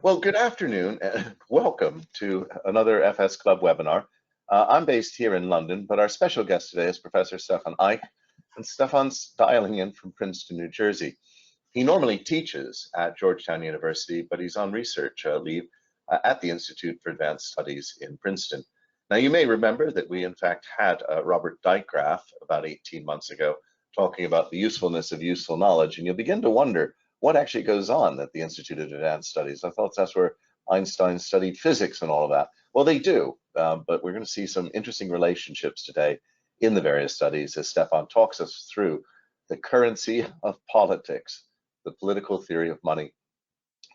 Well, good afternoon and welcome to another FS Club webinar. I'm based here in London, but our special guest today is Professor Stefan Eich, and Stefan's dialing in from Princeton, New Jersey. He normally teaches at Georgetown University, but he's on research leave at the Institute for Advanced Studies in Princeton. Now, you may remember that we, in fact, had Robert Dijkgraaf about 18 months ago talking about the usefulness of useful knowledge, and you'll begin to wonder what actually goes on at the Institute of Advanced Studies. I thought that's where Einstein studied physics and all of that. Well, they do, but we're going to see some interesting relationships today in the various studies as Stefan talks us through the currency of politics, the political theory of money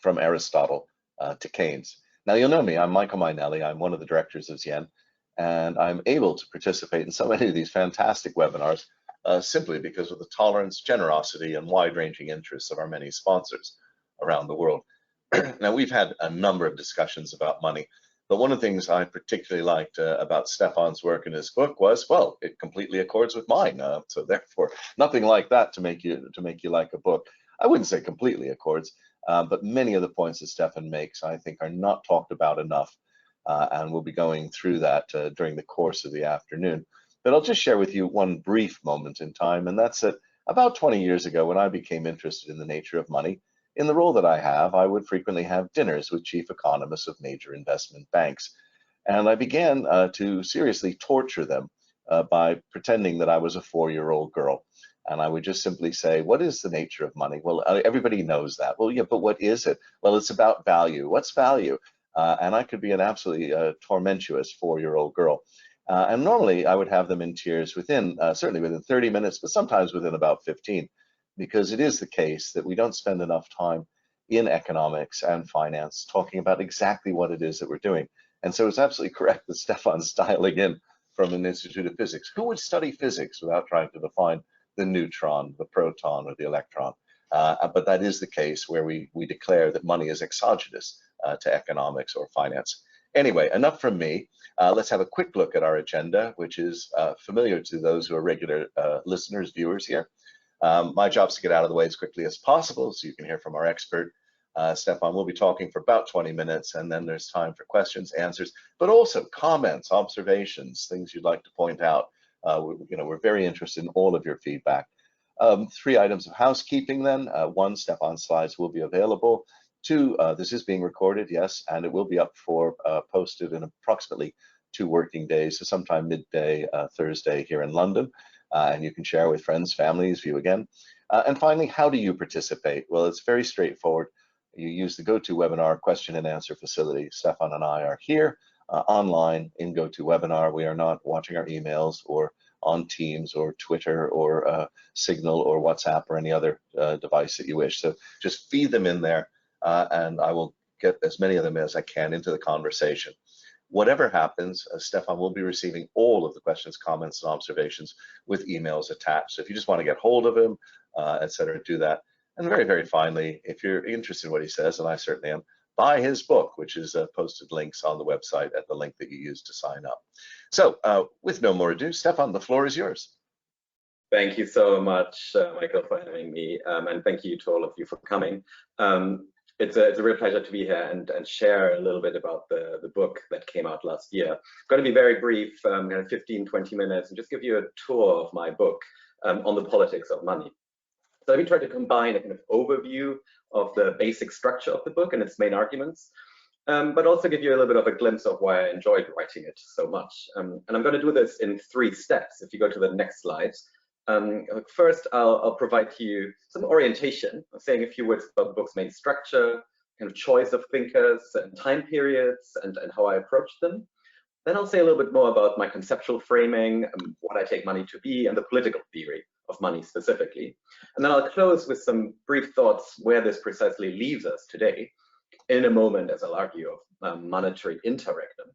from Aristotle to Keynes. Now, you'll know me, I'm Michael Mainelli, I'm one of the directors of Zien, and I'm able to participate in so many of these fantastic webinars simply because of the tolerance, generosity, and wide-ranging interests of our many sponsors around the world. Now, we've had a number of discussions about money, but one of the things I particularly liked about Stefan's work in his book was, well, it completely accords with mine. So therefore, nothing like that to make you like a book. I wouldn't say completely accords, but many of the points that Stefan makes, I think, are not talked about enough, and we'll be going through that during the course of the afternoon. But I'll just share with you one brief moment in time, and that's that about 20 years ago, when I became interested in the nature of money, in the role that I have, I would frequently have dinners with chief economists of major investment banks. And I began to seriously torture them by pretending that I was a 4-year-old girl. And I would just simply say, what is the nature of money? Well, everybody knows that. Well, yeah, but what is it? Well, it's about value. What's value? And I could be an absolutely tormentuous 4-year-old girl. And normally I would have them in tears within, certainly within 30 minutes, but sometimes within about 15, because it is the case that we don't spend enough time in economics and finance talking about exactly what it is that we're doing. And so it's absolutely correct that Stefan's dialing in from an Institute of Physics. Who would study physics without trying to define the neutron, the proton, or the electron? But that is the case where we declare that money is exogenous to economics or finance. Anyway, enough from me. Let's have a quick look at our agenda, which is familiar to those who are regular listeners, viewers here. My job is to get out of the way as quickly as possible so you can hear from our expert. Stefan will be talking for about 20 minutes, and then there's time for questions, answers, but also comments, observations, things you'd like to point out. We're very interested in all of your feedback. 3 items of housekeeping then. 1, Stefan's slides will be available. 2, this is being recorded, yes, and it will be up for posted in approximately 2 working days, so sometime midday Thursday here in London, and you can share with friends, families, view again. And finally, how do you participate? Well, it's very straightforward. You use the GoToWebinar question and answer facility. Stefan and I are here online in GoToWebinar. We are not watching our emails or on Teams or Twitter or Signal or WhatsApp or any other device that you wish. So just feed them in there. And I will get as many of them as I can into the conversation. Whatever happens, Stefan will be receiving all of the questions, comments, and observations with emails attached. So if you just want to get hold of him, etc., do that. And very, very finally, if you're interested in what he says, and I certainly am, buy his book, which is posted links on the website at the link that you used to sign up. So with no more ado, Stefan, the floor is yours. Thank you so much, Michael, for having me, and thank you to all of you for coming. It's a real pleasure to be here and share a little bit about the book that came out last year. I'm going to be very brief, kind of 15, 20 minutes, and just give you a tour of my book on the politics of money. So let me try to combine a kind of overview of the basic structure of the book and its main arguments, but also give you a little bit of a glimpse of why I enjoyed writing it so much. And I'm going to do this in 3 steps. If you go to the next slide. First, I'll provide you some orientation, saying a few words about the book's main structure, kind of choice of thinkers and time periods, and how I approached them. Then I'll say a little bit more about my conceptual framing, what I take money to be, and the political theory of money specifically. And then I'll close with some brief thoughts where this precisely leaves us today, in a moment, as I'll argue, of monetary interregnum.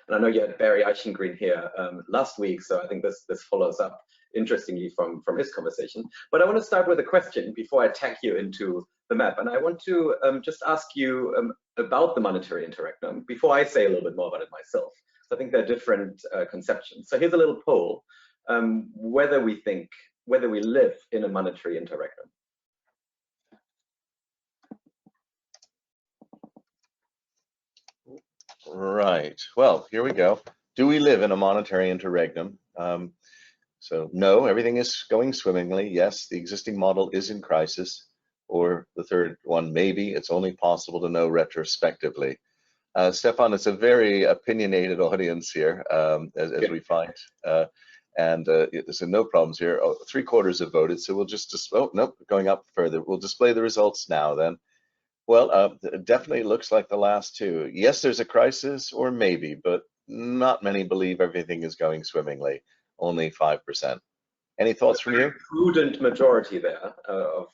And I know you had Barry Eichengreen here last week, so I think this follows up interestingly from his conversation. But I want to start with a question before I take you into the map. And I want to just ask you about the monetary interregnum before I say a little bit more about it myself. So I think there are different conceptions. So here's a little poll, whether we live in a monetary interregnum. Right. Well, here we go. Do we live in a monetary interregnum? So no, everything is going swimmingly. Yes, the existing model is in crisis. Or the third one, maybe it's only possible to know retrospectively. Stefan, it's a very opinionated audience here, as we find. So no problems here. Oh, 3/4 have voted, so we'll just, oh, nope, going up further. We'll display the results now then. Well, it definitely looks like the last two. Yes, there's a crisis, or maybe, but not many believe everything is going swimmingly. Only 5%. Any thoughts from you? Prudent majority there of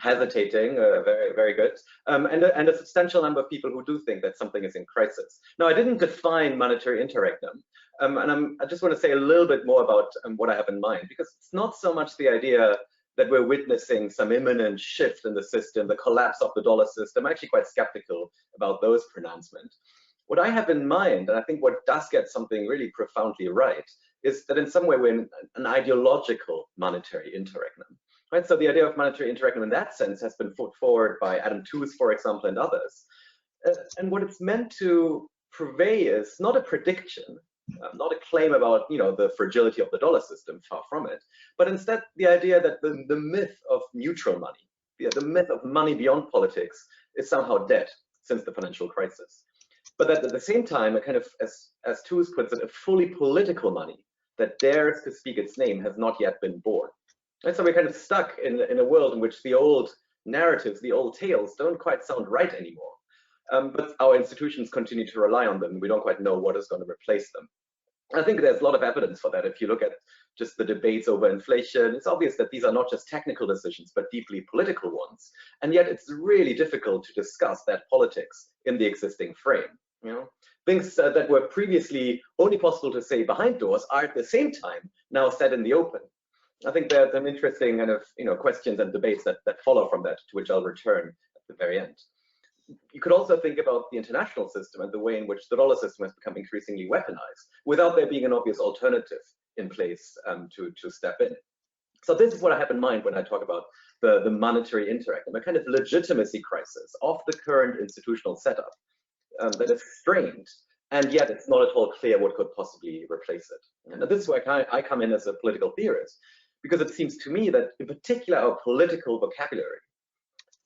hesitating, very, very good, and a substantial number of people who do think that something is in crisis. Now, I didn't define monetary interregnum, and I just want to say a little bit more about what I have in mind, because it's not so much the idea that we're witnessing some imminent shift in the system, the collapse of the dollar system. I'm actually quite skeptical about those pronouncements. What I have in mind, and I think what does get something really profoundly right, is that in some way we're in an ideological monetary interregnum. Right? So the idea of monetary interregnum in that sense has been put forward by Adam Tooze, for example, and others. And what it's meant to purvey is not a prediction, not a claim about the fragility of the dollar system, far from it, but instead the idea that the myth of neutral money, the myth of money beyond politics, is somehow dead since the financial crisis. But that at the same time, a kind of, as Tooze puts it, a fully political money that dares to speak its name has not yet been born. And so we're kind of stuck in a world in which the old narratives, the old tales, don't quite sound right anymore. But our institutions continue to rely on them, and we don't quite know what is going to replace them. I think there's a lot of evidence for that. If you look at just the debates over inflation, it's obvious that these are not just technical decisions, but deeply political ones. And yet it's really difficult to discuss that politics in the existing frame. Things that were previously only possible to say behind doors are at the same time now said in the open. I think there's some interesting kind of questions and debates that follow from that, to which I'll return at the very end. You could also think about the international system and the way in which the dollar system has become increasingly weaponized without there being an obvious alternative in place to step in. So this is what I have in mind when I talk about the monetary interregnum, a kind of legitimacy crisis of the current institutional setup that is strained, and yet it's not at all clear what could possibly replace it. And this is where I come in as a political theorist, because it seems to me that in particular our political vocabulary,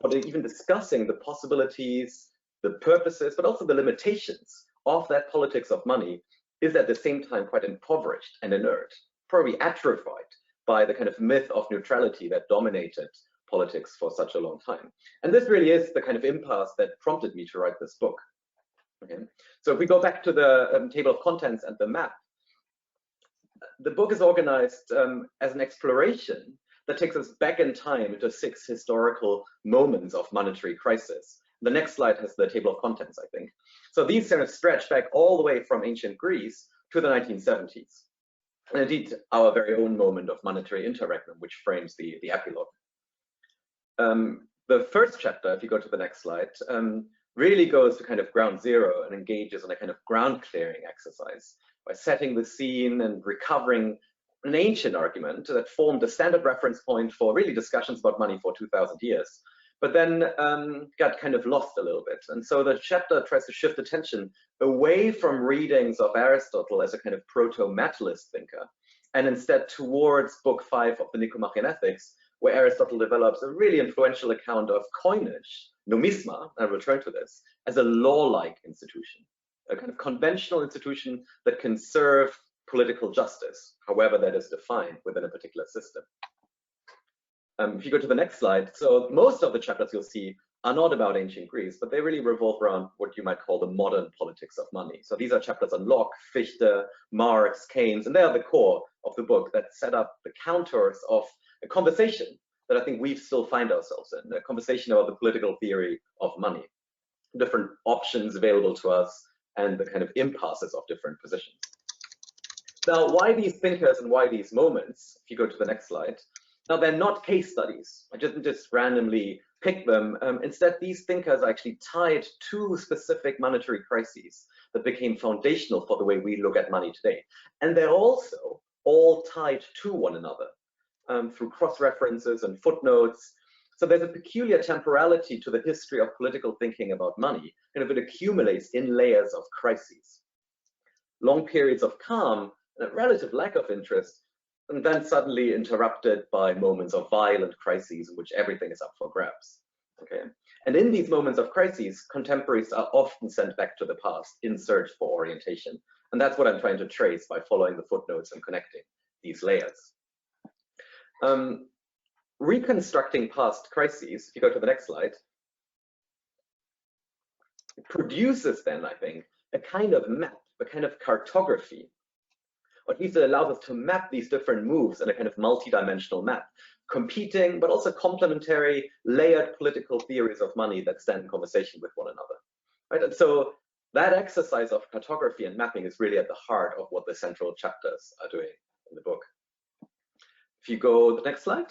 or even discussing the possibilities, the purposes, but also the limitations of that politics of money, is at the same time quite impoverished and inert, probably atrophied by the kind of myth of neutrality that dominated politics for such a long time. And this really is the kind of impasse that prompted me to write this book. Okay. So if we go back to the table of contents and the map, the book is organized as an exploration that takes us back in time into 6 historical moments of monetary crisis. The next slide has the table of contents, I think. So these kind of stretch back all the way from ancient Greece to the 1970s. And indeed, our very own moment of monetary interregnum, which frames the epilogue. The first chapter, if you go to the next slide, really goes to kind of ground zero and engages in a kind of ground clearing exercise by setting the scene and recovering an ancient argument that formed a standard reference point for really discussions about money for 2,000 years, but then got kind of lost a little bit. And so the chapter tries to shift attention away from readings of Aristotle as a kind of proto-materialist thinker, and instead towards book 5 of the Nicomachean Ethics, where Aristotle develops a really influential account of coinage, numisma, and I'll return to this, as a law-like institution, a kind of conventional institution that can serve political justice, however that is defined within a particular system. If you go to the next slide, so most of the chapters you'll see are not about ancient Greece, but they really revolve around what you might call the modern politics of money. So these are chapters on Locke, Fichte, Marx, Keynes, and they are the core of the book that set up the counters of a conversation that I think we still find ourselves in, a conversation about the political theory of money, different options available to us, and the kind of impasses of different positions. Now, why these thinkers and why these moments? If you go to the next slide. Now, they're not case studies. I didn't just randomly pick them. Instead, these thinkers are actually tied to specific monetary crises that became foundational for the way we look at money today. And they're also all tied to one another through cross-references and footnotes. So there's a peculiar temporality to the history of political thinking about money, and if it accumulates in layers of crises. Long periods of calm and a relative lack of interest, and then suddenly interrupted by moments of violent crises in which everything is up for grabs. Okay, and in these moments of crises, contemporaries are often sent back to the past in search for orientation, and that's what I'm trying to trace by following the footnotes and connecting these layers. Reconstructing past crises, if you go to the next slide, produces then, I think, a kind of map, a kind of cartography, or at least it allows us to map these different moves in a kind of multi-dimensional map, competing but also complementary layered political theories of money that stand in conversation with one another. Right? And so that exercise of cartography and mapping is really at the heart of what the central chapters are doing in the book. If you go to the next slide.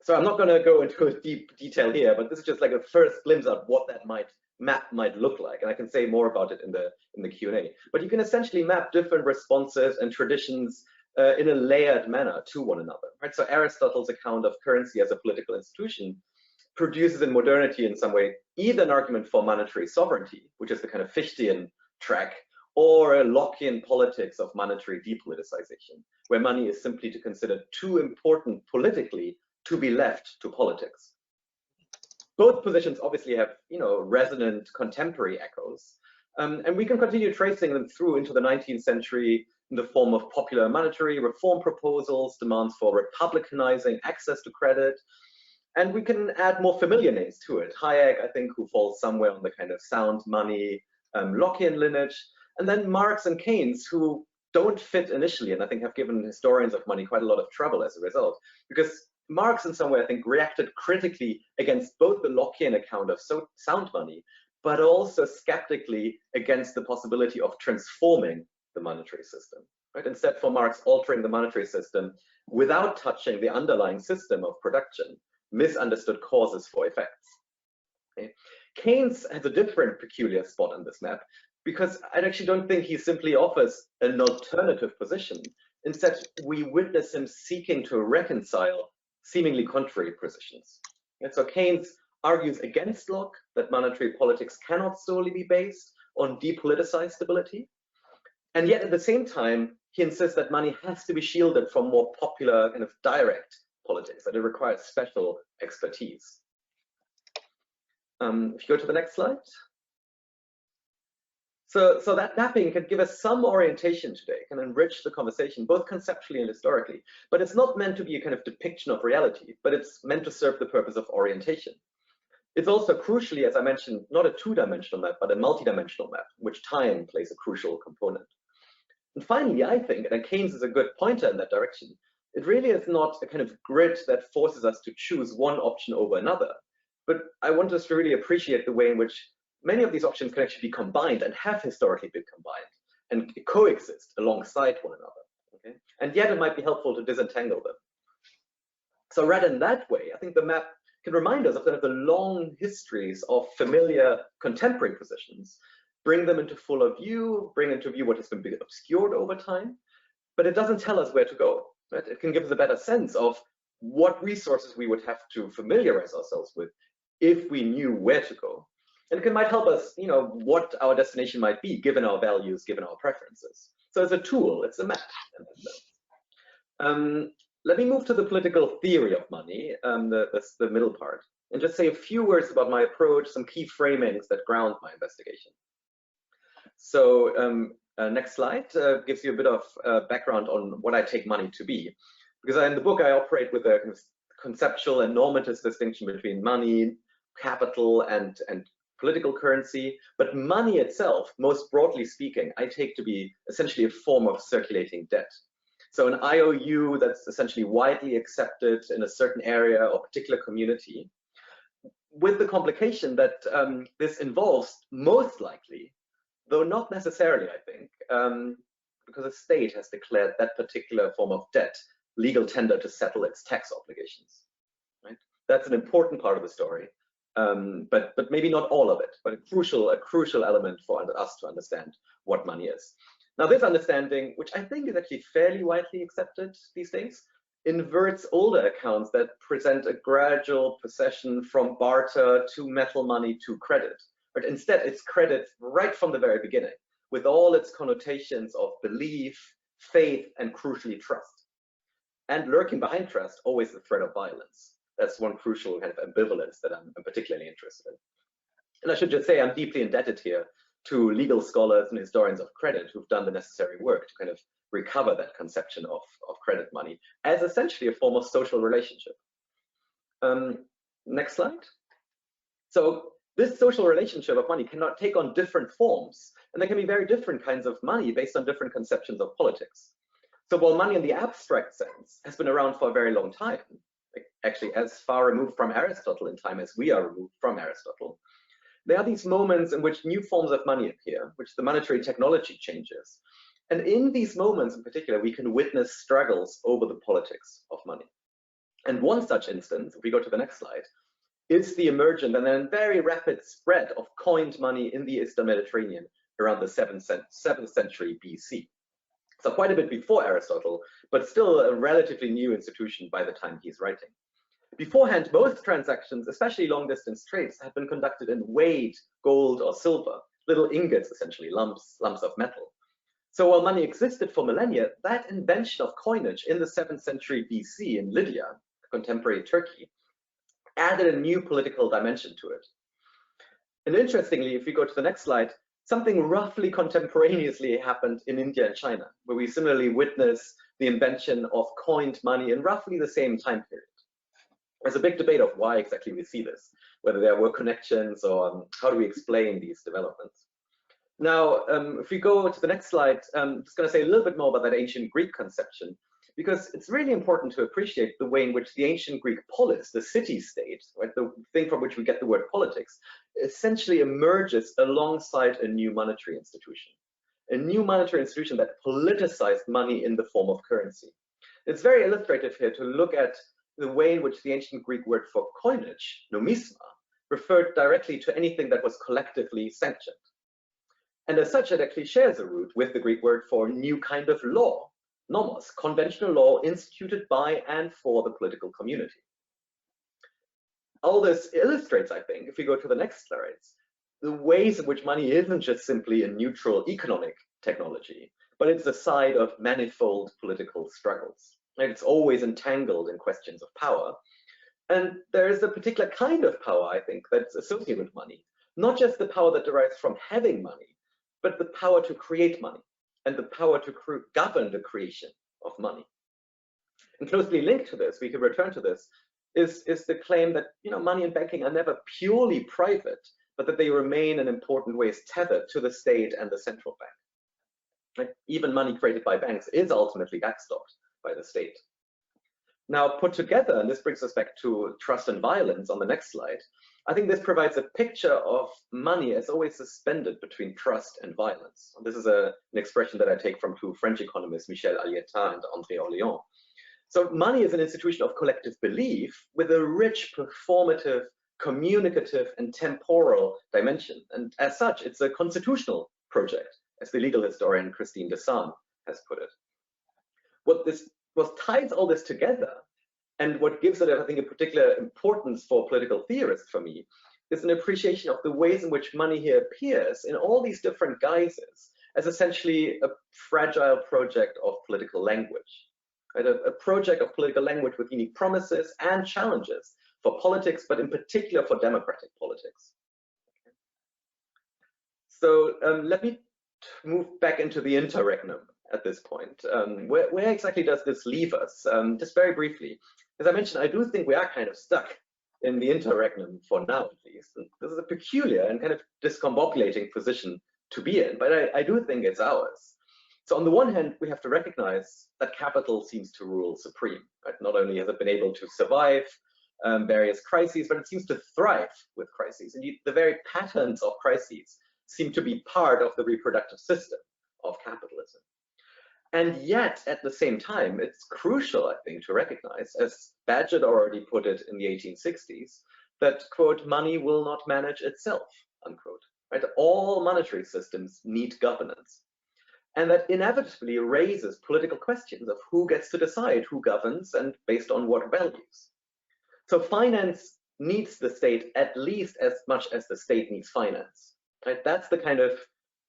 So I'm not going to go into a deep detail here, but this is just like a first glimpse at what that map might look like, and I can say more about it in the Q&A. But you can essentially map different responses and traditions in a layered manner to one another. Right? So Aristotle's account of currency as a political institution produces in modernity in some way either an argument for monetary sovereignty, which is the kind of Fichtean track, or a Lockean politics of monetary depoliticization, where money is simply to consider too important politically to be left to politics. Both positions obviously have, resonant contemporary echoes, and we can continue tracing them through into the 19th century in the form of popular monetary reform proposals, demands for republicanizing access to credit, and we can add more familiar names to it. Hayek, I think, who falls somewhere on the kind of sound money, Lockean lineage, and then Marx and Keynes, who don't fit initially, and I think have given historians of money quite a lot of trouble as a result, because Marx in some way, I think, reacted critically against both the Lockean account of sound money, but also skeptically against the possibility of transforming the monetary system. Right? Instead, for Marx, altering the monetary system without touching the underlying system of production misunderstood causes for effects. Okay? Keynes has a different peculiar spot on this map, because I actually don't think he simply offers an alternative position. Instead, we witness him seeking to reconcile seemingly contrary positions. And so Keynes argues against Locke that monetary politics cannot solely be based on depoliticized stability. And yet at the same time, he insists that money has to be shielded from more popular kind of direct politics, that it requires special expertise. If you go to the next slide. So that mapping can give us some orientation today, can enrich the conversation, both conceptually and historically, but it's not meant to be a kind of depiction of reality, but it's meant to serve the purpose of orientation. It's also crucially, as I mentioned, not a two-dimensional map, but a multi-dimensional map, in which time plays a crucial component. And finally, I think, and Keynes is a good pointer in that direction, it really is not a kind of grid that forces us to choose one option over another, but I want us to really appreciate the way in which many of these options can actually be combined and have historically been combined and coexist alongside one another. Okay? And yet it might be helpful to disentangle them. So read in that way, I think the map can remind us of the long histories of familiar contemporary positions, bring them into fuller view, bring into view what has been obscured over time, but it doesn't tell us where to go. Right? It can give us a better sense of what resources we would have to familiarize ourselves with if we knew where to go. And it might help us, what our destination might be, given our values, given our preferences. So it's a tool, it's a map. Let me move to the political theory of money, the middle part, and just say a few words about my approach, some key framings that ground my investigation. So next slide gives you a bit of background on what I take money to be. Because in the book, I operate with a kind of conceptual and normative distinction between money, capital, and political currency, but money itself, most broadly speaking, I take to be essentially a form of circulating debt. So an IOU that's essentially widely accepted in a certain area or particular community, with the complication that this involves most likely, though not necessarily, I think, because a state has declared that particular form of debt legal tender to settle its tax obligations. Right? That's an important part of the story. But maybe not all of it, but a crucial element for us to understand what money is. Now, this understanding, which I think is actually fairly widely accepted these days, inverts older accounts that present a gradual procession from barter to metal money to credit. But instead, it's credit right from the very beginning, with all its connotations of belief, faith, and crucially trust. And lurking behind trust, always the threat of violence. That's one crucial kind of ambivalence that I'm particularly interested in. And I should just say I'm deeply indebted here to legal scholars and historians of credit who've done the necessary work to kind of recover that conception of credit money as essentially a form of social relationship. Next slide. So this social relationship of money cannot take on different forms, and there can be very different kinds of money based on different conceptions of politics. So while money in the abstract sense has been around for a very long time, actually as far removed from Aristotle in time as we are removed from Aristotle, there are these moments in which new forms of money appear, which the monetary technology changes. And in these moments in particular, we can witness struggles over the politics of money. And one such instance, if we go to the next slide, is the emergent and then very rapid spread of coined money in the Eastern Mediterranean around the 7th century BC. So quite a bit before Aristotle, but still a relatively new institution by the time he's writing. Beforehand, most transactions, especially long-distance trades, had been conducted in weighed gold or silver, little ingots, essentially, lumps of metal. So while money existed for millennia, that invention of coinage in the 7th century BC in Lydia, contemporary Turkey, added a new political dimension to it. And interestingly, if we go to the next slide, something roughly contemporaneously happened in India and China, where we similarly witness the invention of coined money in roughly the same time period. There's a big debate of why exactly we see this, whether there were connections or how do we explain these developments. Now, if we go to the next slide, I'm just going to say a little bit more about that ancient Greek conception, because it's really important to appreciate the way in which the ancient Greek polis, the city-state, right, the thing from which we get the word politics, essentially emerges alongside a new monetary institution. A new monetary institution that politicized money in the form of currency. It's very illustrative here to look at the way in which the ancient Greek word for coinage, nomisma, referred directly to anything that was collectively sanctioned. And as such, it actually shares a root with the Greek word for new kind of law, nomos, conventional law instituted by and for the political community. All this illustrates, I think, if we go to the next slides, the ways in which money isn't just simply a neutral economic technology, but it's a side of manifold political struggles. And it's always entangled in questions of power. And there is a particular kind of power, I think, that's associated with money. Not just the power that derives from having money, but the power to create money and the power to govern the creation of money. And closely linked to this, we can return to this, is the claim that money and banking are never purely private, but that they remain in important ways tethered to the state and the central bank. Like, even money created by banks is ultimately backstopped by the state. Now, put together, and this brings us back to trust and violence on the next slide, I think this provides a picture of money as always suspended between trust and violence. This is an expression that I take from two French economists, Michel Alietin and André Orléans. So money is an institution of collective belief with a rich performative, communicative, and temporal dimension. And as such, it's a constitutional project, as the legal historian Christine Desarmes has put it. What ties all this together, and what gives it, I think, a particular importance for political theorists for me, is an appreciation of the ways in which money here appears in all these different guises as essentially a fragile project of political language. Right? A project of political language with unique promises and challenges for politics, but in particular for democratic politics. So let me move back into the interregnum at this point. Where exactly does this leave us? Just very briefly, as I mentioned, I do think we are kind of stuck in the interregnum for now, at least. And this is a peculiar and kind of discombobulating position to be in, but I do think it's ours. So on the one hand, we have to recognize that capital seems to rule supreme. Right? Not only has it been able to survive various crises, but it seems to thrive with crises. Indeed, the very patterns of crises seem to be part of the reproductive system of capitalism. And yet, at the same time, it's crucial, I think, to recognize, as Bagehot already put it in the 1860s, that, quote, money will not manage itself, unquote. Right? All monetary systems need governance. and that inevitably raises political questions of who gets to decide who governs and based on what values. So finance needs the state at least as much as the state needs finance. Right? That's the kind of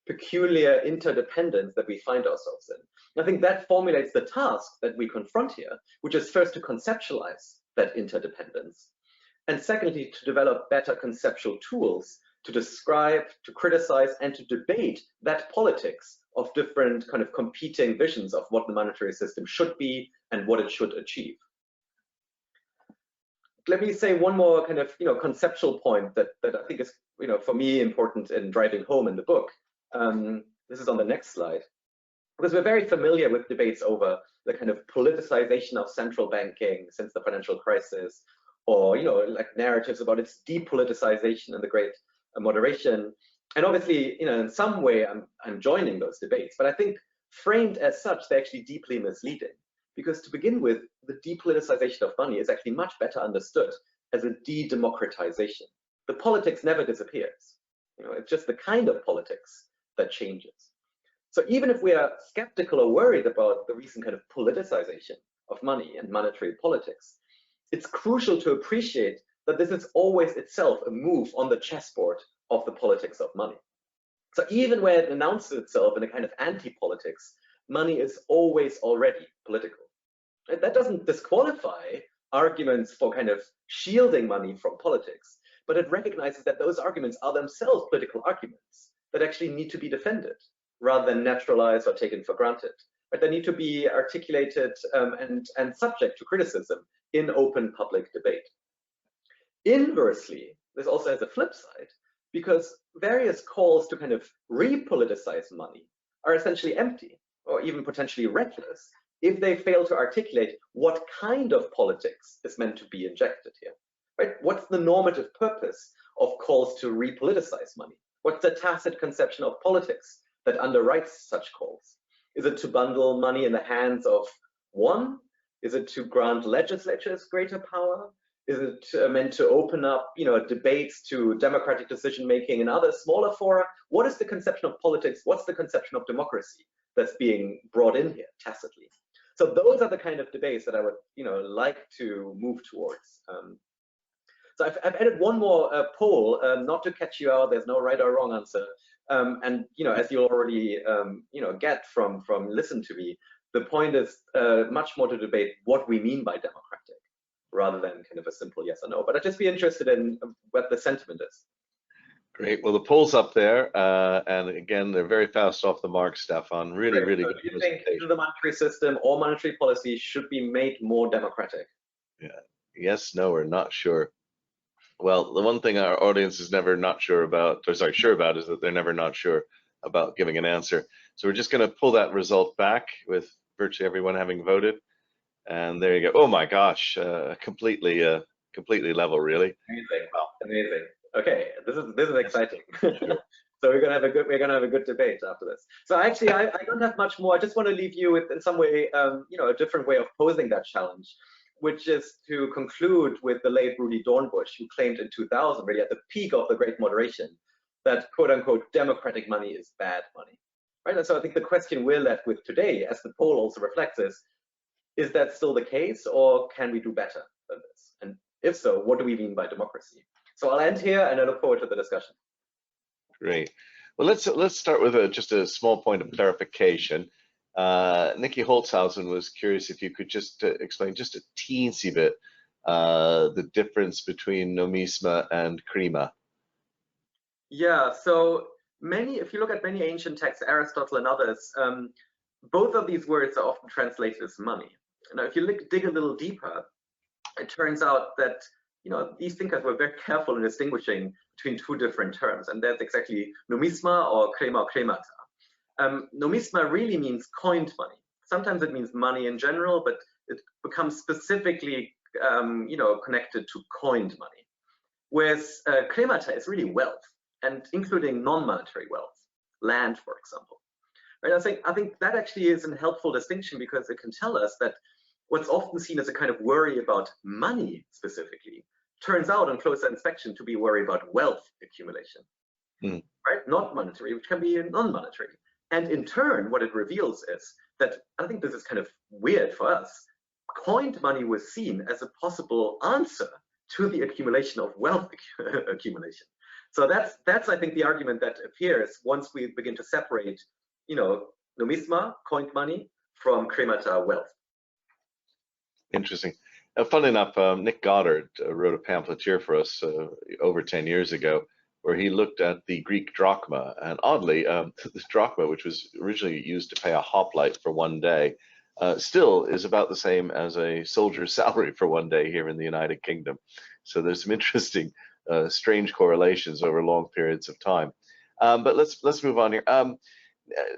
peculiar interdependence that we find ourselves in. I think that formulates the task that we confront here, which is first to conceptualize that interdependence, and secondly, to develop better conceptual tools to describe, to criticize, and to debate that politics of different kind of competing visions of what the monetary system should be and what it should achieve. Let me say one more kind of conceptual point that I think is for me important in driving home in the book. This is on the next slide, because we're very familiar with debates over the kind of politicization of central banking since the financial crisis, or like narratives about its depoliticization and the Great Moderation. And obviously, in some way, I'm joining those debates, but I think framed as such, they're actually deeply misleading. Because to begin with, the depoliticization of money is actually much better understood as a de-democratization. The politics never disappears. It's just the kind of politics that changes. So even if we are skeptical or worried about the recent kind of politicization of money and monetary politics, it's crucial to appreciate that this is always itself a move on the chessboard of the politics of money. So even where it announces itself in a kind of anti-politics, money is always already political. That doesn't disqualify arguments for kind of shielding money from politics, but it recognizes that those arguments are themselves political arguments that actually need to be defended rather than naturalized or taken for granted. But they need to be articulated and subject to criticism in open public debate. Inversely, this also has a flip side, because various calls to kind of repoliticize money are essentially empty or even potentially reckless if they fail to articulate what kind of politics is meant to be injected here. Right? What's the normative purpose of calls to repoliticize money? What's the tacit conception of politics that underwrites such calls? Is it to bundle money in the hands of one? Is it to grant legislatures greater power? Is it meant to open up, debates to democratic decision-making in other smaller fora? What is the conception of politics? What's the conception of democracy that's being brought in here tacitly? So those are the kind of debates that I would, like to move towards. So I've added one more poll, not to catch you out. There's no right or wrong answer. And as you'll already, get from listen to me, the point is much more to debate what we mean by democratic, rather than kind of a simple yes or no. But I'd just be interested in what the sentiment is. Great. Well, the poll's up there, and again, they're very fast off the mark, Stefan. Really, Great. really so good. Do you think the monetary system or monetary policy should be made more democratic? Yeah. Yes, no, or not sure. Well, the one thing our audience is never not sure about, or sorry, sure about, is that they're never not sure about giving an answer. So we're just going to pull that result back with virtually everyone having voted. And there you go. Oh my gosh, completely level, really. Amazing. Wow, amazing. Okay, this is exciting. So we're gonna have a good debate after this. So actually, I don't have much more. I just want to leave you with, in some way, a different way of posing that challenge, which is to conclude with the late Rudy Dornbusch, who claimed in 2000, really at the peak of the Great Moderation, that quote unquote democratic money is bad money. Right. And so I think the question we're left with today, as the poll also reflects, is that still the case, or can we do better than this? And if so, what do we mean by democracy? So I'll end here, and I look forward to the discussion. Great. Well, let's start with just a small point of clarification. Nikki Holzhausen was curious if you could just explain just a teensy bit the difference between nomisma and krima. Yeah. So if you look at many ancient texts, Aristotle and others, both of these words are often translated as money. Now, if you dig a little deeper, it turns out that these thinkers were very careful in distinguishing between two different terms, and that's exactly nomisma or krema or kremata. Nomisma really means coined money. Sometimes it means money in general, but it becomes specifically connected to coined money. Whereas kremata is really wealth, and including non-monetary wealth, land, for example. Right? I think that actually is a helpful distinction, because it can tell us that what's often seen as a kind of worry about money specifically turns out on closer inspection to be worry about wealth accumulation, right? Not monetary, which can be non-monetary. And in turn, what it reveals is that, I think this is kind of weird for us, coined money was seen as a possible answer to the accumulation of wealth accumulation. So that's I think the argument that appears once we begin to separate, numisma, coined money, from cremata, wealth. Interesting. Funnily enough, Nick Goddard wrote a pamphleteer for us over 10 years ago, where he looked at the Greek drachma, and oddly, the drachma, which was originally used to pay a hoplite for one day, still is about the same as a soldier's salary for one day here in the United Kingdom. So there's some interesting, strange correlations over long periods of time. But let's move on here.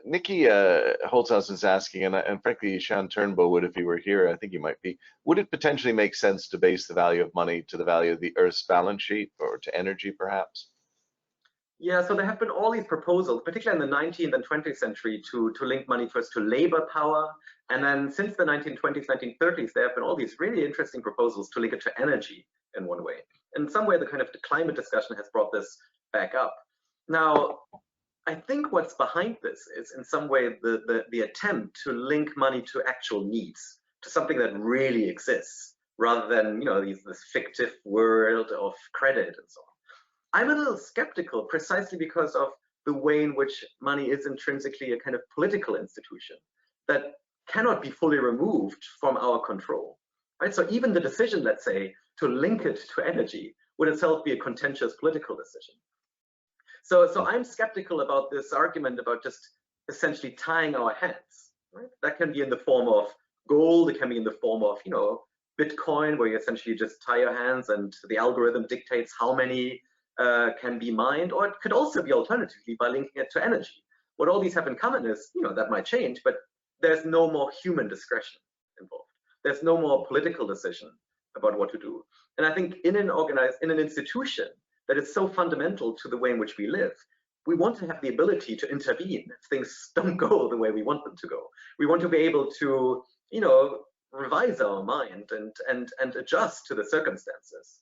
Nikki Holzhausen is asking, and frankly, Sean Turnbow would if he were here, I think he might be, would it potentially make sense to base the value of money to the value of the Earth's balance sheet, or to energy, perhaps? Yeah, so there have been all these proposals, particularly in the 19th and 20th century, to link money first to labor power. And then since the 1920s, 1930s, there have been all these really interesting proposals to link it to energy in one way. In some way, the climate discussion has brought this back up. Now, I think what's behind this is in some way the attempt to link money to actual needs, to something that really exists, rather than this fictive world of credit and so on. I'm a little skeptical precisely because of the way in which money is intrinsically a kind of political institution that cannot be fully removed from our control, right? So even the decision, let's say, to link it to energy would itself be a contentious political decision. So I'm skeptical about this argument about just essentially tying our hands, right? That can be in the form of gold, it can be in the form of, Bitcoin, where you essentially just tie your hands and the algorithm dictates how many can be mined, or it could also be alternatively by linking it to energy. What all these have in common is, that might change, but there's no more human discretion involved. There's no more political decision about what to do. And I think in an institution that is so fundamental to the way in which we live, we want to have the ability to intervene if things don't go the way we want them to go. We want to be able to, revise our mind and adjust to the circumstances.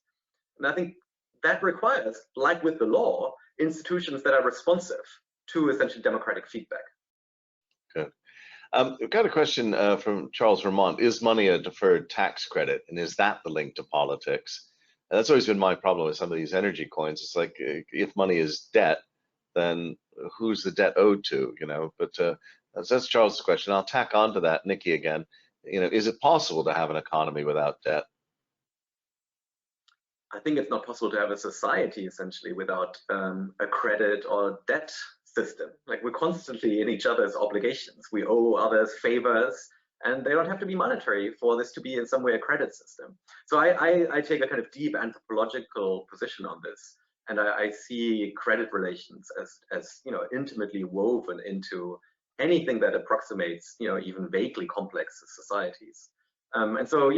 And I think that requires, like with the law, institutions that are responsive to essentially democratic feedback. Good. We've got a question from Charles Vermont. Is money a deferred tax credit, and is that the link to politics? And that's always been my problem with some of these energy coins. It's like, if money is debt, then who's the debt owed to? But that's Charles' question. I'll tack on to that, Nikki, again. Is it possible to have an economy without debt? I think it's not possible to have a society essentially without a credit or debt system. Like, we're constantly in each other's obligations. We owe others favors, and they don't have to be monetary for this to be in some way a credit system. So I take a kind of deep anthropological position on this, and I see credit relations as intimately woven into anything that approximates even vaguely complex societies. And so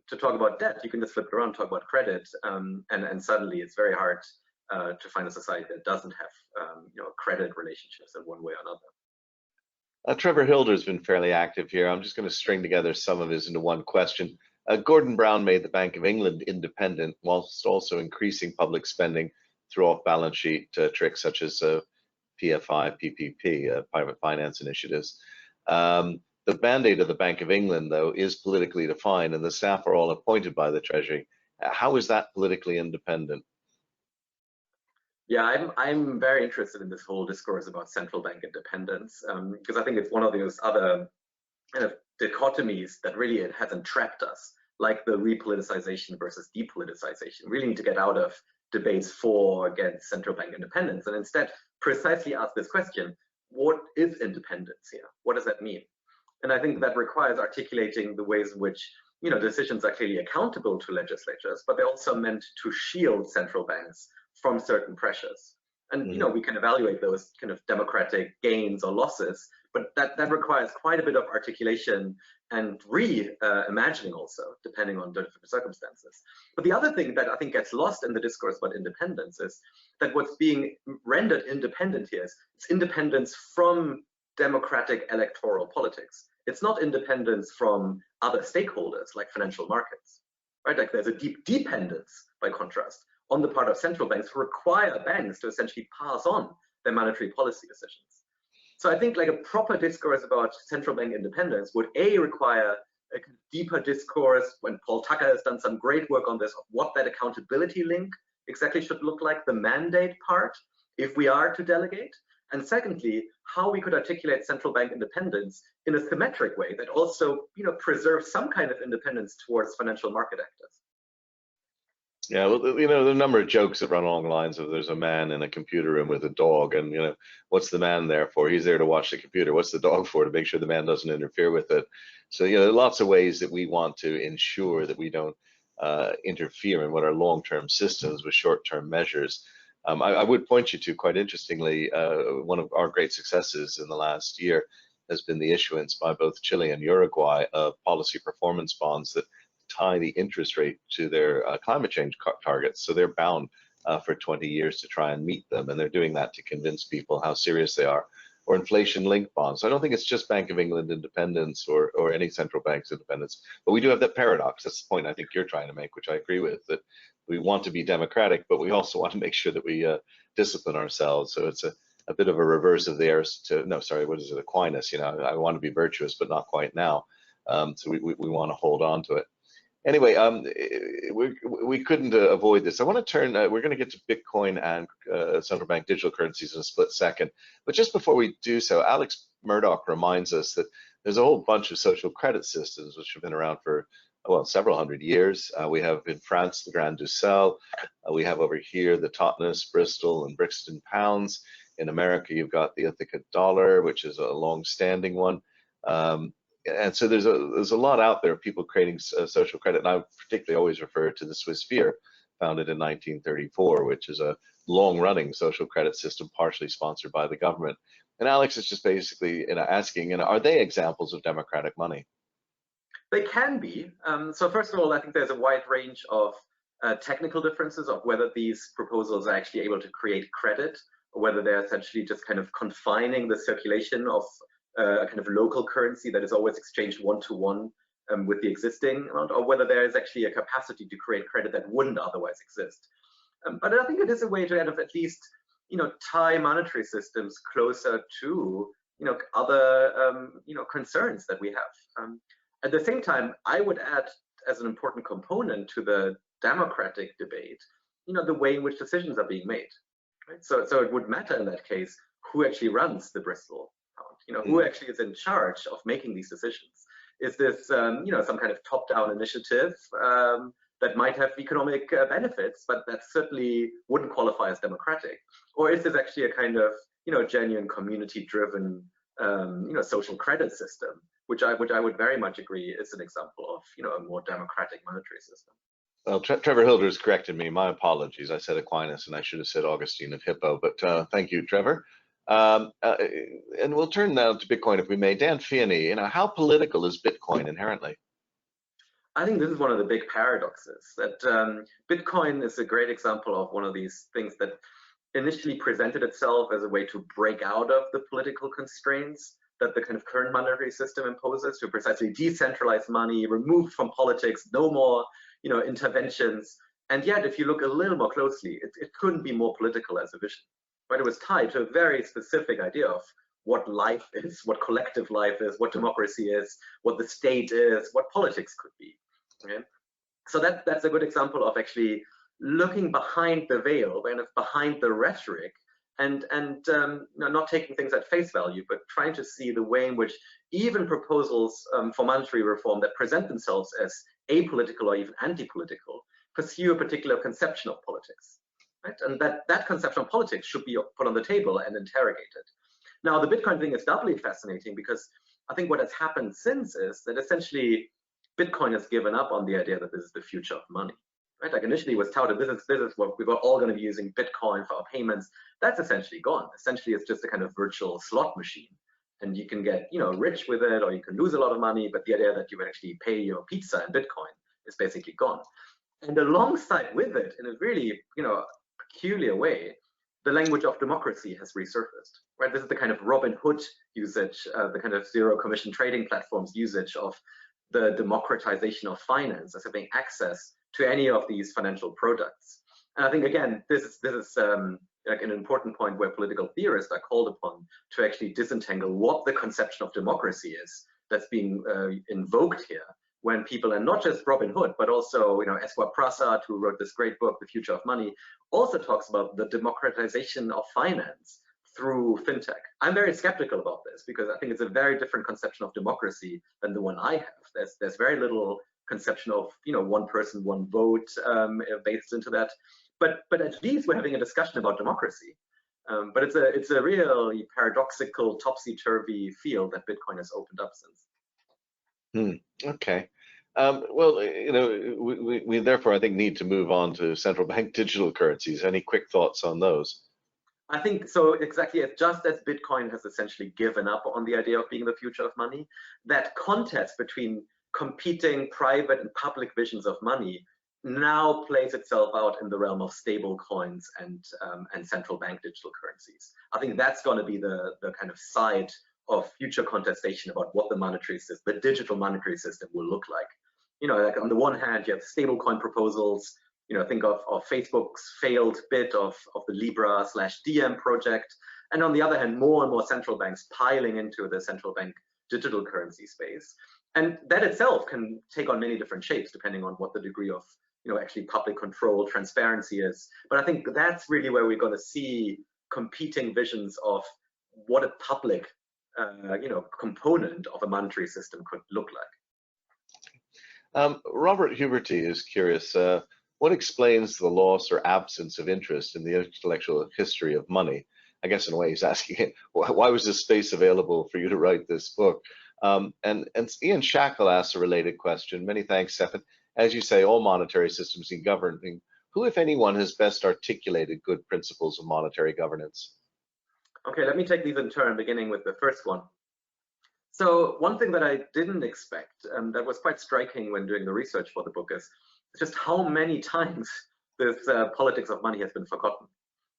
to talk about debt, you can just flip it around, talk about credit, and suddenly it's very hard to find a society that doesn't have credit relationships in one way or another. Trevor Hilder's been fairly active here. I'm just going to string together some of his into one question. Gordon Brown made the Bank of England independent whilst also increasing public spending through off-balance sheet tricks such as PFI, PPP, private finance initiatives. The mandate of the Bank of England, though, is politically defined, and the staff are all appointed by the Treasury. How is that politically independent? Yeah, I'm very interested in this whole discourse about central bank independence, because I think it's one of those other kind of dichotomies that really has entrapped us, like the repoliticization versus depoliticization. We really need to get out of debates for or against central bank independence, and instead precisely ask this question: what is independence here? What does that mean? And I think that requires articulating the ways in which decisions are clearly accountable to legislatures, but they're also meant to shield central banks from certain pressures. And we can evaluate those kind of democratic gains or losses, but that requires quite a bit of articulation and reimagining also, depending on different circumstances. But the other thing that I think gets lost in the discourse about independence is that what's being rendered independent here is it's independence from democratic electoral politics. It's not independence from other stakeholders like financial markets, right? Like, there's a deep dependence, by contrast, on the part of central banks who require banks to essentially pass on their monetary policy decisions. So I think like a proper discourse about central bank independence would require a deeper discourse, when Paul Tucker has done some great work on this, of what that accountability link exactly should look like, the mandate part, if we are to delegate. And secondly, how we could articulate central bank independence in a symmetric way that also, preserves some kind of independence towards financial market actors. Yeah, well, there are a number of jokes that run along the lines of there's a man in a computer room with a dog, and what's the man there for? He's there to watch the computer. What's the dog for? To make sure the man doesn't interfere with it. So there are lots of ways that we want to ensure that we don't interfere in what are long-term systems with short-term measures. I would point you to, quite interestingly, one of our great successes in the last year has been the issuance by both Chile and Uruguay of policy performance bonds that tie the interest rate to their climate change targets. So they're bound for 20 years to try and meet them, and they're doing that to convince people how serious they are. Or inflation-linked bonds. So I don't think it's just Bank of England independence or any central bank's independence, but we do have that paradox. That's the point I think you're trying to make, which I agree with, that we want to be democratic, but we also want to make sure that we discipline ourselves. So it's a bit of a reverse of the Aquinas. I want to be virtuous, but not quite now. So we want to hold on to it. Anyway, we couldn't avoid this. I want to turn, we're going to get to Bitcoin and central bank digital currencies in a split second. But just before we do so, Alex Murdoch reminds us that there's a whole bunch of social credit systems which have been around for, well, several hundred years. We have in France the Grand Dussel. We have over here the Totnes, Bristol, and Brixton pounds. In America, you've got the Ithaca dollar, which is a long-standing one. And so there's a lot out there of people creating social credit, and I particularly always refer to the Swiss Sphere, founded in 1934, which is a long-running social credit system partially sponsored by the government. And Alex is just basically asking, are they examples of democratic money? They can be. So first of all, I think there's a wide range of technical differences of whether these proposals are actually able to create credit, or whether they're essentially just kind of confining the circulation of a kind of local currency that is always exchanged one-to-one with the existing amount, or whether there is actually a capacity to create credit that wouldn't otherwise exist. But I think it is a way to kind of at least, tie monetary systems closer to, other, concerns that we have. At the same time, I would add as an important component to the democratic debate, the way in which decisions are being made. Right? So it would matter in that case who actually runs the Bristol. Who actually is in charge of making these decisions? Is this, some kind of top-down initiative that might have economic benefits, but that certainly wouldn't qualify as democratic? Or is this actually a kind of, genuine community-driven, social credit system, which I would very much agree is an example of, a more democratic monetary system? Well, Trevor Hilder's corrected me. My apologies. I said Aquinas, and I should have said Augustine of Hippo. But thank you, Trevor. And we'll turn now to Bitcoin, if we may. Dan Feeney, how political is Bitcoin inherently? I think this is one of the big paradoxes, that Bitcoin is a great example of one of these things that initially presented itself as a way to break out of the political constraints that the kind of current monetary system imposes, to precisely decentralize money, removed from politics, no more, interventions. And yet, if you look a little more closely, it couldn't be more political as a vision. But it was tied to a very specific idea of what life is, what collective life is, what democracy is, what the state is, what politics could be. Okay? So that's a good example of actually looking behind the veil, kind of behind the rhetoric, and not taking things at face value, but trying to see the way in which even proposals for monetary reform that present themselves as apolitical or even anti-political pursue a particular conception of politics. Right? And that conception of politics should be put on the table and interrogated. Now, the Bitcoin thing is doubly fascinating because I think what has happened since is that essentially Bitcoin has given up on the idea that this is the future of money. Right? Like initially it was touted, this is what we were all going to be using Bitcoin for our payments. That's essentially gone. Essentially, it's just a kind of virtual slot machine. And you can get rich with it, or you can lose a lot of money, but the idea that you would actually pay your pizza in Bitcoin is basically gone. And alongside with it, in a really peculiar way, the language of democracy has resurfaced. Right? This is the kind of Robin Hood usage, the kind of zero commission trading platforms usage of the democratization of finance as having access to any of these financial products. And I think again, this is like an important point where political theorists are called upon to actually disentangle what the conception of democracy is that's being invoked here, when people, and not just Robin Hood, but also, Eswar Prasad, who wrote this great book, The Future of Money, also talks about the democratization of finance through fintech. I'm very skeptical about this because I think it's a very different conception of democracy than the one I have. There's very little conception of one person, one vote based into that. But at least we're having a discussion about democracy. But it's a really paradoxical, topsy-turvy field that Bitcoin has opened up since. Okay. Well, we therefore, I think, need to move on to central bank digital currencies. Any quick thoughts on those? I think so, exactly. Just as Bitcoin has essentially given up on the idea of being the future of money, that contest between competing private and public visions of money now plays itself out in the realm of stable coins and central bank digital currencies. I think that's going to be the kind of side of future contestation about what the monetary system, the digital monetary system, will look like. Like on the one hand, you have stablecoin proposals. Think of Facebook's failed bit of the Libra/Diem project, and on the other hand, more and more central banks piling into the central bank digital currency space. And that itself can take on many different shapes depending on what the degree of actually public control, transparency is. But I think that's really where we're going to see competing visions of what a public component of a monetary system could look like. Robert Huberty is curious. What explains the loss or absence of interest in the intellectual history of money? I guess in a way he's asking, why was this space available for you to write this book? And Ian Shackle asks a related question. Many thanks, Stefan. As you say, all monetary systems need governing. Who, if anyone, has best articulated good principles of monetary governance? Okay, let me take these in turn, beginning with the first one. So one thing that I didn't expect, that was quite striking when doing the research for the book, is just how many times this politics of money has been forgotten.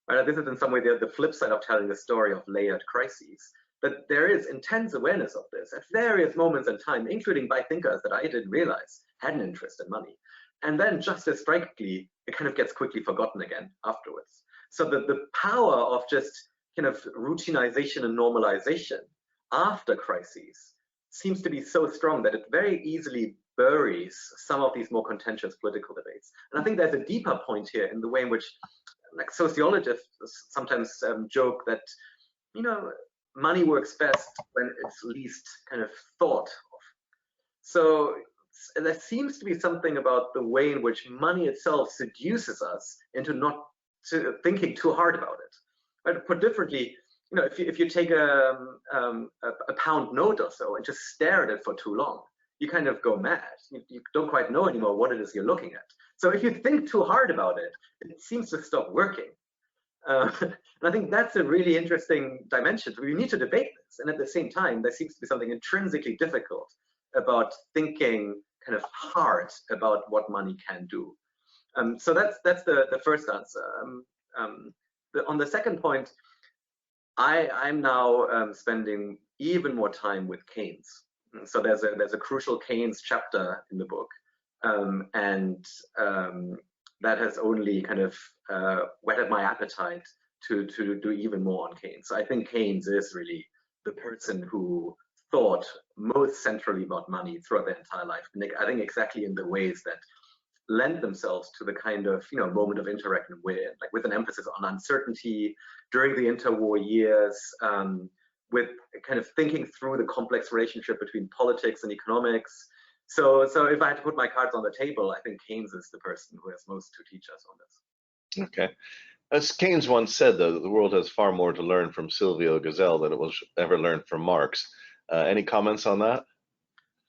Right? This is in some way the flip side of telling the story of layered crises. But there is intense awareness of this at various moments in time, including by thinkers that I didn't realize had an interest in money. And then just as strikingly, it kind of gets quickly forgotten again afterwards. So the power of just kind of routinization and normalization after crises seems to be so strong that it very easily buries some of these more contentious political debates. And I think there's a deeper point here in the way in which, like, sociologists sometimes joke that, money works best when it's least kind of thought of. So there seems to be something about the way in which money itself seduces us into not thinking too hard about it. Right? Put differently, if you take a pound note or so and just stare at it for too long, you kind of go mad. You don't quite know anymore what it is you're looking at. So if you think too hard about it, it seems to stop working. And I think that's a really interesting dimension. We need to debate this. And at the same time, there seems to be something intrinsically difficult about thinking kind of hard about what money can do. So that's the first answer. On the second point, I'm now spending even more time with Keynes. So there's a crucial Keynes chapter in the book, and that has only kind of whetted my appetite to do even more on Keynes. So I think Keynes is really the person who thought most centrally about money throughout their entire life. And I think exactly in the ways that lend themselves to the kind of moment of interregnum we're in, like with an emphasis on uncertainty during the interwar years, with kind of thinking through the complex relationship between politics and economics. So if I had to put my cards on the table, I think Keynes is the person who has most to teach us on this. Okay. As Keynes once said, though, the world has far more to learn from Silvio Gesell than it will ever learn from Marx. Any comments on that?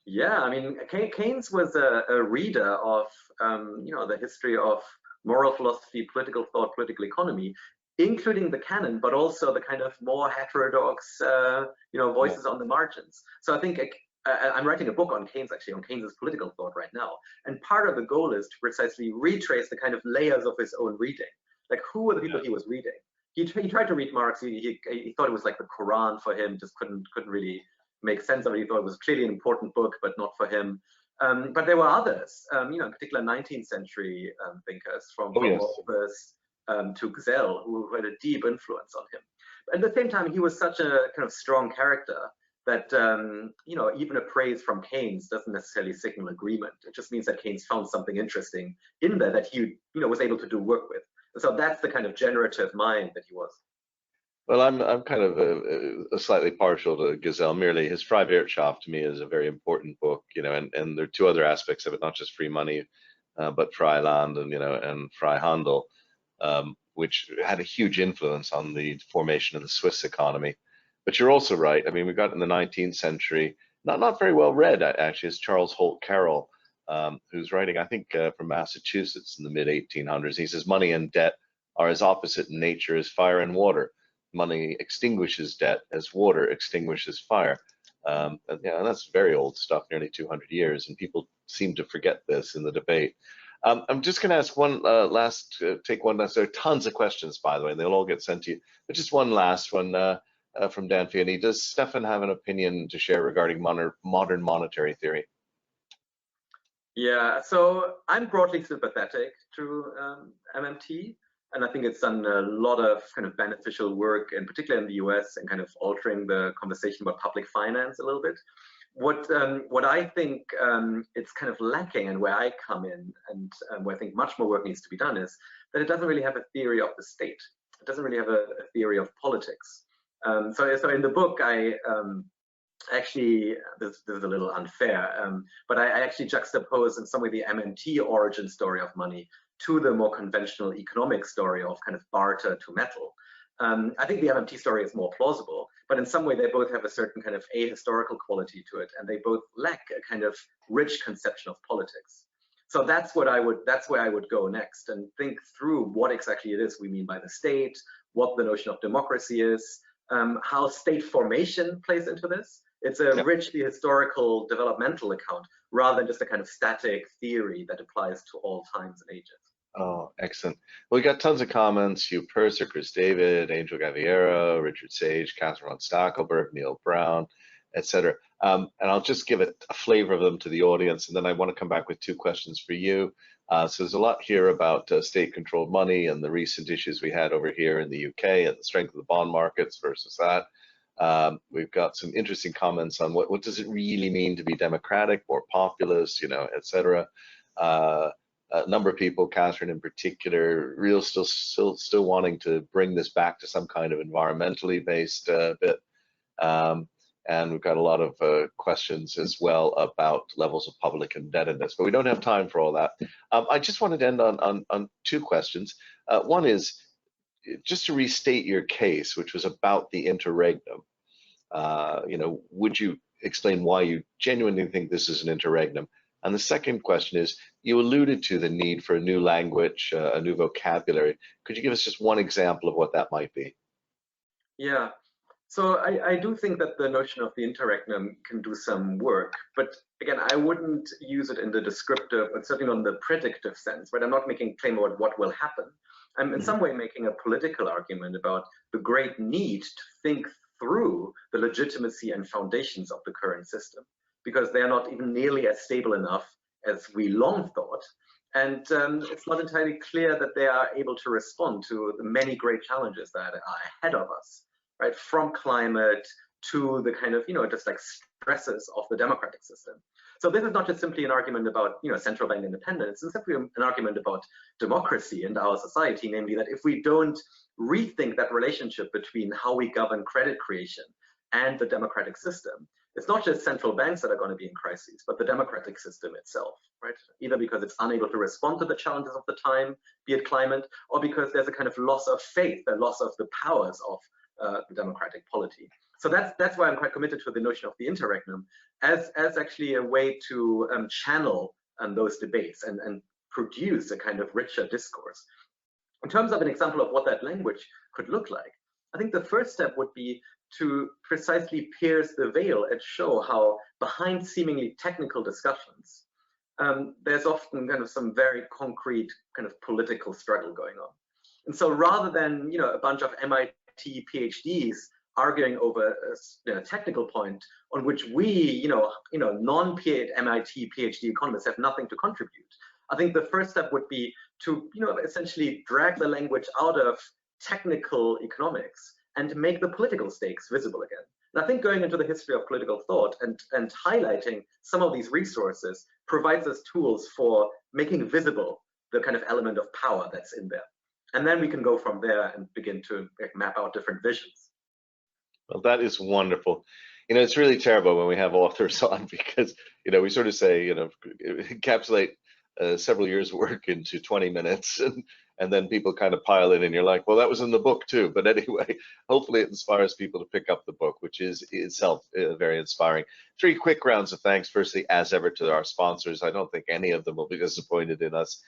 Yeah, I mean, Keynes was a reader of the history of moral philosophy, political thought, political economy, including the canon, but also the kind of more heterodox voices on the margins. So I think I'm writing a book on Keynes, actually, on Keynes's political thought right now. And part of the goal is to precisely retrace the kind of layers of his own reading. Like, who were the people he was reading? He tried to read Marx. He thought it was like the Quran for him, just couldn't really make sense of it. He thought it was clearly an important book, but not for him. But there were others, in particular 19th century thinkers from philosophers, to Gzell, who had a deep influence on him. At the same time, he was such a kind of strong character that even a praise from Keynes doesn't necessarily signal agreement. It just means that Keynes found something interesting in there that he was able to do work with. And so that's the kind of generative mind that he was. Well, I'm kind of a slightly partial to Gzell. Merely his Freie Wirtschaft to me is a very important book, and there are two other aspects of it, not just free money, but Freie Land and Freie Handel, which had a huge influence on the formation of the Swiss economy. But you're also right. I mean, we got in the 19th century, not very well read actually, is Charles Holt Carroll, who's writing, I think, from Massachusetts in the mid 1800s. He says money and debt are as opposite in nature as fire and water. Money extinguishes debt as water extinguishes fire. And that's very old stuff, nearly 200 years, and people seem to forget this in the debate. I'm just going to ask one take one last. There are tons of questions, by the way, and they'll all get sent to you. But just one last one from Dan Fionney. Does Stefan have an opinion to share regarding modern monetary theory? Yeah, so I'm broadly sympathetic to MMT. And I think it's done a lot of kind of beneficial work, and particularly in the US, and kind of altering the conversation about public finance a little bit. What I think it's kind of lacking, and where I come in, and where I think much more work needs to be done, is that it doesn't really have a theory of the state. It doesn't really have a theory of politics. So in the book, I actually, this is a little unfair, but I actually juxtapose in some way the MMT origin story of money to the more conventional economic story of kind of barter to metal. I think the MMT story is more plausible, but in some way they both have a certain kind of ahistorical quality to it, and they both lack a kind of rich conception of politics. So that's where I would go next and think through what exactly it is we mean by the state, what the notion of democracy is, how state formation plays into this. It's a richly historical developmental account rather than just a kind of static theory that applies to all times and ages. Oh, excellent. Well, we got tons of comments. Hugh Purser, Chris David, Angel Gaviero, Richard Sage, Catherine von Stackelberg, Neil Brown, etc. And I'll just give it a flavor of them to the audience, and then I want to come back with two questions for you. So there's a lot here about state-controlled money and the recent issues we had over here in the UK and the strength of the bond markets versus that. We've got some interesting comments on what does it really mean to be democratic or populist, etc. A number of people, Catherine in particular, still wanting to bring this back to some kind of environmentally based bit. And we've got a lot of questions as well about levels of public indebtedness, but we don't have time for all that. I just wanted to end on two questions. One is, just to restate your case, which was about the interregnum. Would you explain why you genuinely think this is an interregnum? And the second question is, you alluded to the need for a new language, a new vocabulary. Could you give us just one example of what that might be? Yeah, so I do think that the notion of the interregnum can do some work, but again, I wouldn't use it in the descriptive, but certainly not in the predictive sense, right? I'm not making a claim about what will happen. I'm in some way making a political argument about the great need to think through the legitimacy and foundations of the current system, because they are not even nearly as stable enough as we long thought. And it's not entirely clear that they are able to respond to the many great challenges that are ahead of us, right? From climate to the kind of, just like stresses of the democratic system. So this is not just simply an argument about, central bank independence. It's simply an argument about democracy and our society, namely that if we don't rethink that relationship between how we govern credit creation and the democratic system, it's not just central banks that are going to be in crises, but the democratic system itself, right? Either because it's unable to respond to the challenges of the time, be it climate, or because there's a kind of loss of faith, a loss of the powers of the democratic polity. So that's why I'm quite committed to the notion of the interregnum as actually a way to channel those debates and produce a kind of richer discourse. In terms of an example of what that language could look like, I think the first step would be to precisely pierce the veil and show how behind seemingly technical discussions, there's often kind of some very concrete kind of political struggle going on. And so rather than, a bunch of MIT PhDs arguing over a technical point on which we, non-MIT PhD economists have nothing to contribute, I think the first step would be to essentially drag the language out of technical economics and make the political stakes visible again. And I think going into the history of political thought and highlighting some of these resources provides us tools for making visible the kind of element of power that's in there. And then we can go from there and begin to map out different visions. Well, that is wonderful. It's really terrible when we have authors on because, we sort of say, encapsulate several years' work into 20 minutes and then people kind of pile in and you're like, well, that was in the book too. But anyway, hopefully it inspires people to pick up the book, which is itself very inspiring. 3 quick rounds of thanks. Firstly, as ever, to our sponsors. I don't think any of them will be disappointed in us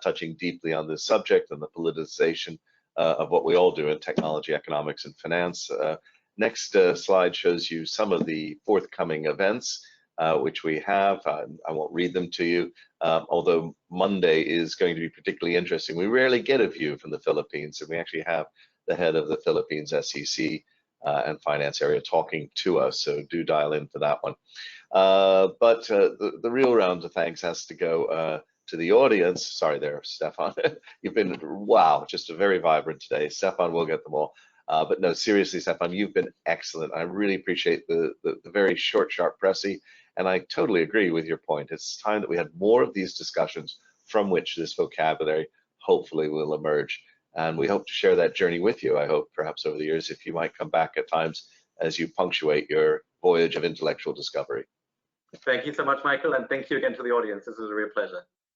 touching deeply on this subject and the politicization of what we all do in technology, economics, and finance. Next slide shows you some of the forthcoming events which we have. I won't read them to you, although Monday is going to be particularly interesting. We rarely get a view from the Philippines, and we actually have the head of the Philippines SEC and finance area talking to us, so do dial in for that one. But the real round of thanks has to go to the audience. Sorry there, Stefan. You've been, wow, just a very vibrant today. Stefan will get them all. But no, seriously, Stefan, you've been excellent. I really appreciate the very short, sharp pressy, and I totally agree with your point. It's time that we had more of these discussions from which this vocabulary hopefully will emerge. And we hope to share that journey with you. I hope perhaps over the years, if you might come back at times as you punctuate your voyage of intellectual discovery. Thank you so much, Michael, and thank you again to the audience. This was a real pleasure.